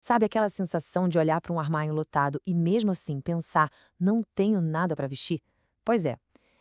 Sabe aquela sensação de olhar para um armário lotado e mesmo assim pensar, não tenho nada para vestir? Pois é,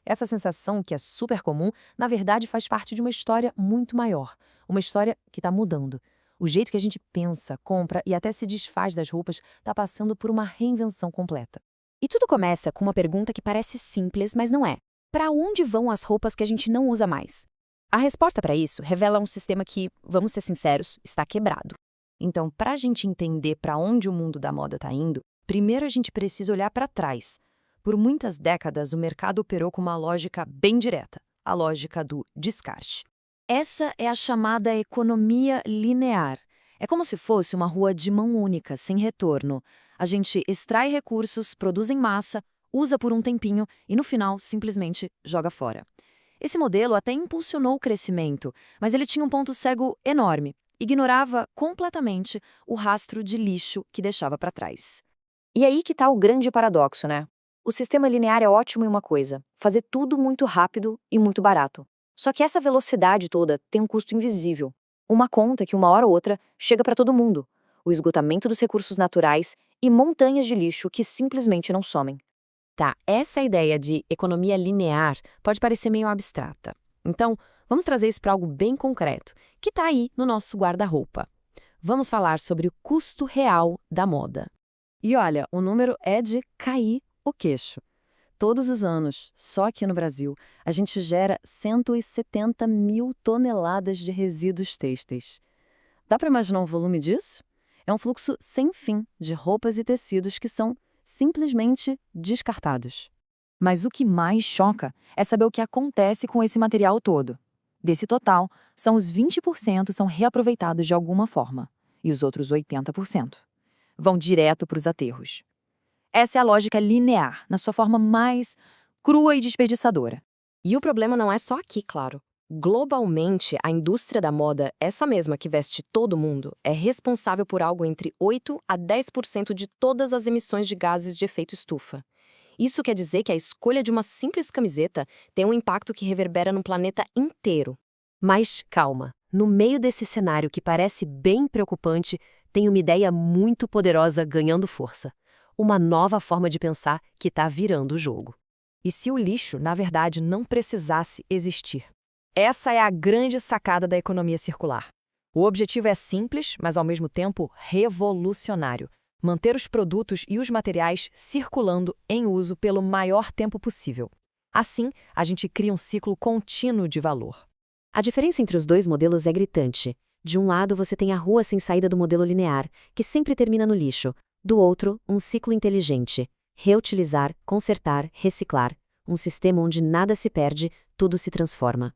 essa sensação que é super comum, na verdade faz parte de uma história muito maior. Uma história que está mudando. O jeito que a gente pensa, compra e até se desfaz das roupas está passando por uma reinvenção completa. E tudo começa com uma pergunta que parece simples, mas não é. Para onde vão as roupas que a gente não usa mais? A resposta para isso revela um sistema que, vamos ser sinceros, está quebrado. Então, para a gente entender para onde o mundo da moda está indo, primeiro a gente precisa olhar para trás. Por muitas décadas, o mercado operou com uma lógica bem direta, a lógica do descarte. Essa é a chamada economia linear. É como se fosse uma rua de mão única, sem retorno. A gente extrai recursos, produz em massa, usa por um tempinho e, no final, simplesmente joga fora. Esse modelo até impulsionou o crescimento, mas ele tinha um ponto cego enorme. Ignorava completamente o rastro de lixo que deixava para trás. E aí que está o grande paradoxo, né? O sistema linear é ótimo em uma coisa: fazer tudo muito rápido e muito barato. Só que essa velocidade toda tem um custo invisível. Uma conta que uma hora ou outra chega para todo mundo. O esgotamento dos recursos naturais e montanhas de lixo que simplesmente não somem. Tá, essa ideia de economia linear pode parecer meio abstrata. Então, vamos trazer isso para algo bem concreto, que está aí no nosso guarda-roupa. Vamos falar sobre o custo real da moda. E olha, o número é de cair o queixo. Todos os anos, só aqui no Brasil, a gente gera 170 mil toneladas de resíduos têxteis. Dá para imaginar o volume disso? É um fluxo sem fim de roupas e tecidos que são simplesmente descartados. Mas o que mais choca é saber o que acontece com esse material todo. Desse total, são os 20% são reaproveitados de alguma forma, e os outros 80% vão direto para os aterros. Essa é a lógica linear, na sua forma mais crua e desperdiçadora. E o problema não é só aqui, claro. Globalmente, a indústria da moda, essa mesma que veste todo mundo, é responsável por algo entre 8 a 10% de todas as emissões de gases de efeito estufa. Isso quer dizer que a escolha de uma simples camiseta tem um impacto que reverbera no planeta inteiro. Mas calma, no meio desse cenário que parece bem preocupante, tem uma ideia muito poderosa ganhando força. Uma nova forma de pensar que está virando o jogo. E se o lixo, na verdade, não precisasse existir? Essa é a grande sacada da economia circular. O objetivo é simples, mas ao mesmo tempo revolucionário: manter os produtos e os materiais circulando em uso pelo maior tempo possível. Assim, a gente cria um ciclo contínuo de valor. A diferença entre os dois modelos é gritante. De um lado, você tem a rua sem saída do modelo linear, que sempre termina no lixo. Do outro, um ciclo inteligente. Reutilizar, consertar, reciclar. Um sistema onde nada se perde, tudo se transforma.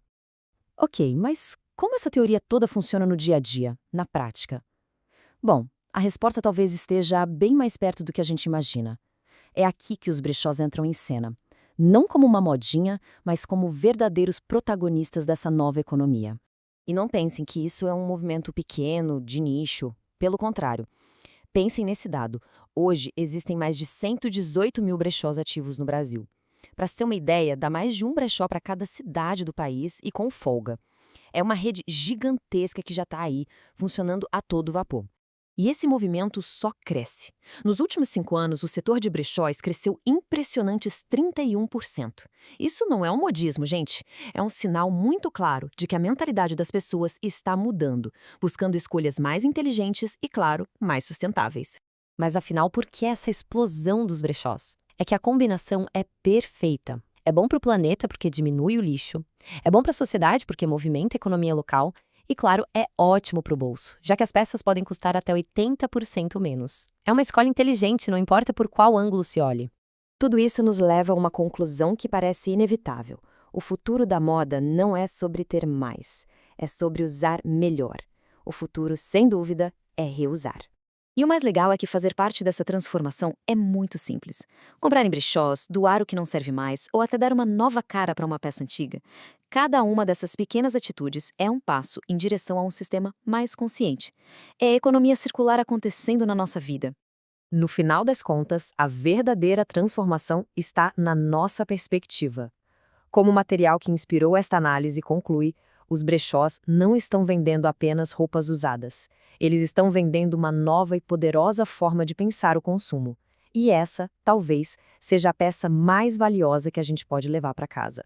Ok, mas como essa teoria toda funciona no dia a dia, na prática? Bom, a resposta talvez esteja bem mais perto do que a gente imagina. É aqui que os brechós entram em cena. Não como uma modinha, mas como verdadeiros protagonistas dessa nova economia. E não pensem que isso é um movimento pequeno, de nicho. Pelo contrário. Pensem nesse dado. Hoje, existem mais de 118 mil brechós ativos no Brasil. Para se ter uma ideia, dá mais de um brechó para cada cidade do país e com folga. É uma rede gigantesca que já está aí, funcionando a todo vapor. E esse movimento só cresce. Nos últimos 5 anos, o setor de brechós cresceu impressionantes 31%. Isso não é um modismo, gente. É um sinal muito claro de que a mentalidade das pessoas está mudando, buscando escolhas mais inteligentes e, claro, mais sustentáveis. Mas afinal, por que essa explosão dos brechós? É que a combinação é perfeita. É bom para o planeta porque diminui o lixo, é bom para a sociedade porque movimenta a economia local e, claro, é ótimo para o bolso, já que as peças podem custar até 80% menos. É uma escolha inteligente, não importa por qual ângulo se olhe. Tudo isso nos leva a uma conclusão que parece inevitável. O futuro da moda não é sobre ter mais, é sobre usar melhor. O futuro, sem dúvida, é reusar. E o mais legal é que fazer parte dessa transformação é muito simples. Comprar em brechós, doar o que não serve mais ou até dar uma nova cara para uma peça antiga. Cada uma dessas pequenas atitudes é um passo em direção a um sistema mais consciente. É a economia circular acontecendo na nossa vida. No final das contas, a verdadeira transformação está na nossa perspectiva. Como o material que inspirou esta análise conclui, Os brechós não estão vendendo apenas roupas usadas. Eles estão vendendo uma nova e poderosa forma de pensar o consumo. E essa, talvez, seja a peça mais valiosa que a gente pode levar para casa.